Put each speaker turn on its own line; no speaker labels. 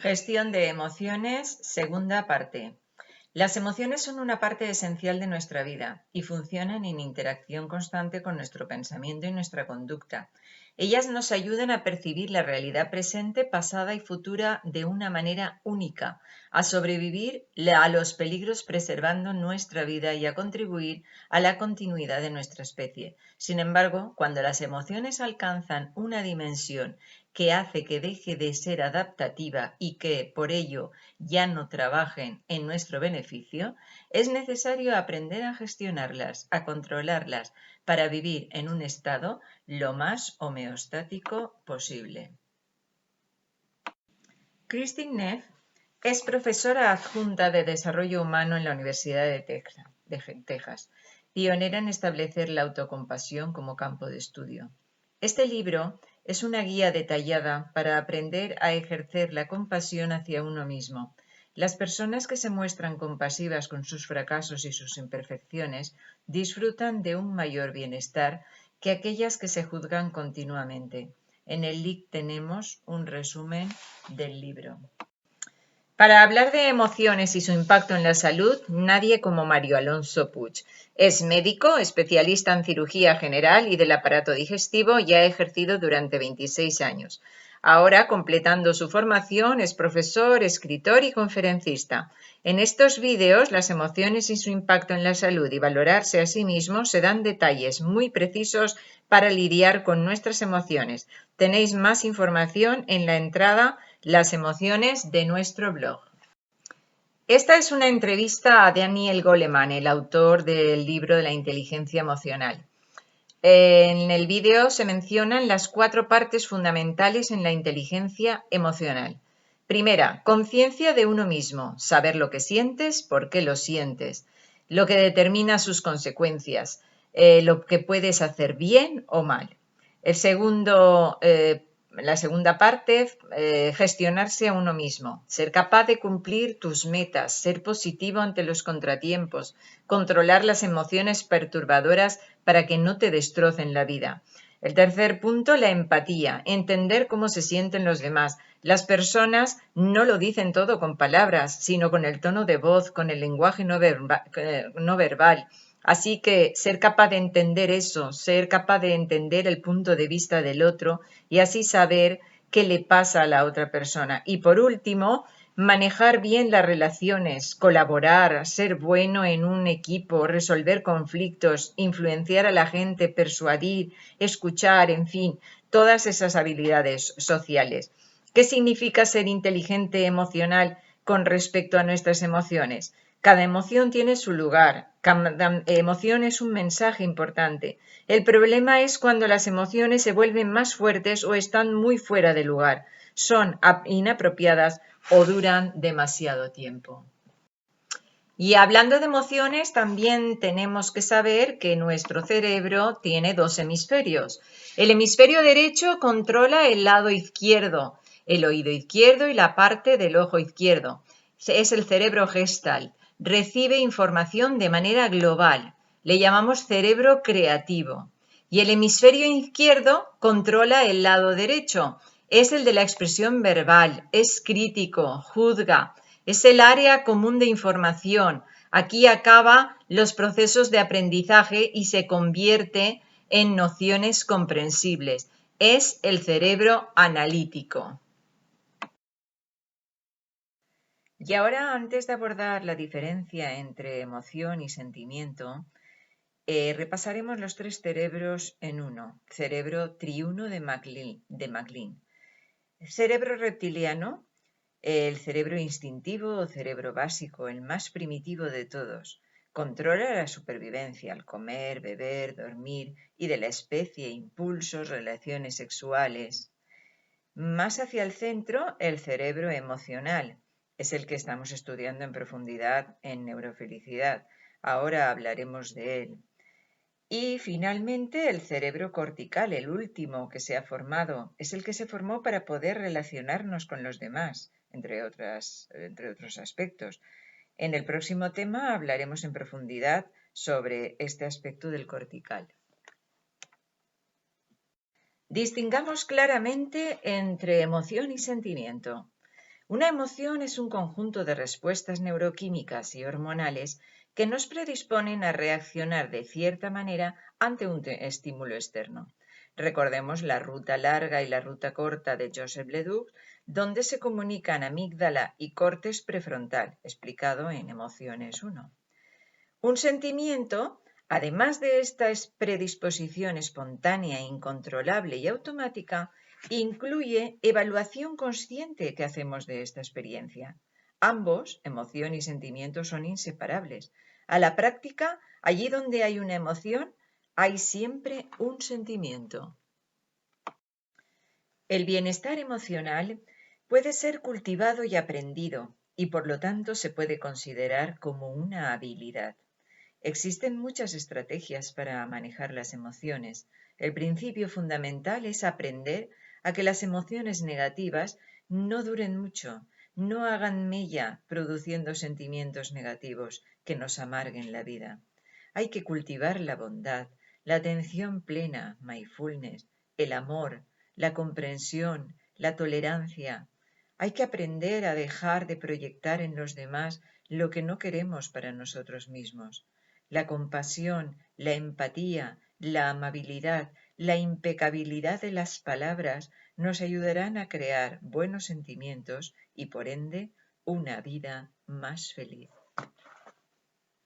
Gestión de emociones, segunda parte. Las emociones son una parte esencial de nuestra vida y funcionan en interacción constante con nuestro pensamiento y nuestra conducta. Ellas nos ayudan a percibir la realidad presente, pasada y futura de una manera única, a sobrevivir a los peligros preservando nuestra vida y a contribuir a la continuidad de nuestra especie. Sin embargo, cuando las emociones alcanzan una dimensión que hace que deje de ser adaptativa y que, por ello, ya no trabajen en nuestro beneficio, es necesario aprender a gestionarlas, a controlarlas, para vivir en un estado lo más homeostático posible. Christine Neff es profesora adjunta de Desarrollo Humano en la Universidad de Texas, pionera en establecer la autocompasión como campo de estudio. Este libro es una guía detallada para aprender a ejercer la compasión hacia uno mismo. Las personas que se muestran compasivas con sus fracasos y sus imperfecciones disfrutan de un mayor bienestar que aquellas que se juzgan continuamente. En el link tenemos un resumen del libro. Para hablar de emociones y su impacto en la salud, nadie como Mario Alonso Puig. Es médico, especialista en cirugía general y del aparato digestivo y ha ejercido durante 26 años. Ahora, completando su formación, es profesor, escritor y conferencista. En estos vídeos, las emociones y su impacto en la salud y valorarse a sí mismo se dan detalles muy precisos para lidiar con nuestras emociones. Tenéis más información en la entrada Las emociones de nuestro blog. Esta es una entrevista a Daniel Goleman, el autor del libro de la inteligencia emocional. En el vídeo se mencionan las 4 partes fundamentales en la inteligencia emocional. Primera, conciencia de uno mismo, saber lo que sientes, por qué lo sientes, lo que determina sus consecuencias, lo que puedes hacer bien o mal. La segunda parte, gestionarse a uno mismo, ser capaz de cumplir tus metas, ser positivo ante los contratiempos, controlar las emociones perturbadoras para que no te destrocen la vida. El tercer punto, la empatía, entender cómo se sienten los demás. Las personas no lo dicen todo con palabras, sino con el tono de voz, con el lenguaje no verbal. Así que ser capaz de entender eso, ser capaz de entender el punto de vista del otro y así saber qué le pasa a la otra persona. Y por último, manejar bien las relaciones, colaborar, ser bueno en un equipo, resolver conflictos, influenciar a la gente, persuadir, escuchar, en fin, todas esas habilidades sociales. ¿Qué significa ser inteligente emocional con respecto a nuestras emociones? Cada emoción tiene su lugar, cada emoción es un mensaje importante. El problema es cuando las emociones se vuelven más fuertes o están muy fuera de lugar, son inapropiadas o duran demasiado tiempo. Y hablando de emociones, también tenemos que saber que nuestro cerebro tiene 2 hemisferios. El hemisferio derecho controla el lado izquierdo, el oído izquierdo y la parte del ojo izquierdo. Es el cerebro gestal. Recibe información de manera global. Le llamamos cerebro creativo. Y el hemisferio izquierdo controla el lado derecho. Es el de la expresión verbal, es crítico, juzga. Es el área común de información. Aquí acaba los procesos de aprendizaje y se convierte en nociones comprensibles. Es el cerebro analítico. Y ahora, antes de abordar la diferencia entre emoción y sentimiento, repasaremos los 3 cerebros en uno. Cerebro triuno de MacLean. Cerebro reptiliano, el cerebro instintivo o cerebro básico, el más primitivo de todos, controla la supervivencia al comer, beber, dormir y de la especie, impulsos, relaciones sexuales. Más hacia el centro, el cerebro emocional, es el que estamos estudiando en profundidad en neurofelicidad. Ahora hablaremos de él. Y finalmente el cerebro cortical, el último que se ha formado, es el que se formó para poder relacionarnos con los demás, entre otros aspectos. En el próximo tema hablaremos en profundidad sobre este aspecto del cortical. Distingamos claramente entre emoción y sentimiento. Una emoción es un conjunto de respuestas neuroquímicas y hormonales que nos predisponen a reaccionar de cierta manera ante un estímulo externo. Recordemos la ruta larga y la ruta corta de Joseph Ledoux, donde se comunican amígdala y córtex prefrontal, explicado en Emociones 1. Un sentimiento, además de esta predisposición espontánea, incontrolable y automática, incluye evaluación consciente que hacemos de esta experiencia. Ambos, emoción y sentimiento, son inseparables. A la práctica, allí donde hay una emoción, hay siempre un sentimiento. El bienestar emocional puede ser cultivado y aprendido, y por lo tanto se puede considerar como una habilidad. Existen muchas estrategias para manejar las emociones. El principio fundamental es aprender a que las emociones negativas no duren mucho, no hagan mella produciendo sentimientos negativos que nos amarguen la vida. Hay que cultivar la bondad, la atención plena, mindfulness, el amor, la comprensión, la tolerancia. Hay que aprender a dejar de proyectar en los demás lo que no queremos para nosotros mismos. La compasión, la empatía, la amabilidad, la impecabilidad de las palabras nos ayudarán a crear buenos sentimientos y, por ende, una vida más feliz.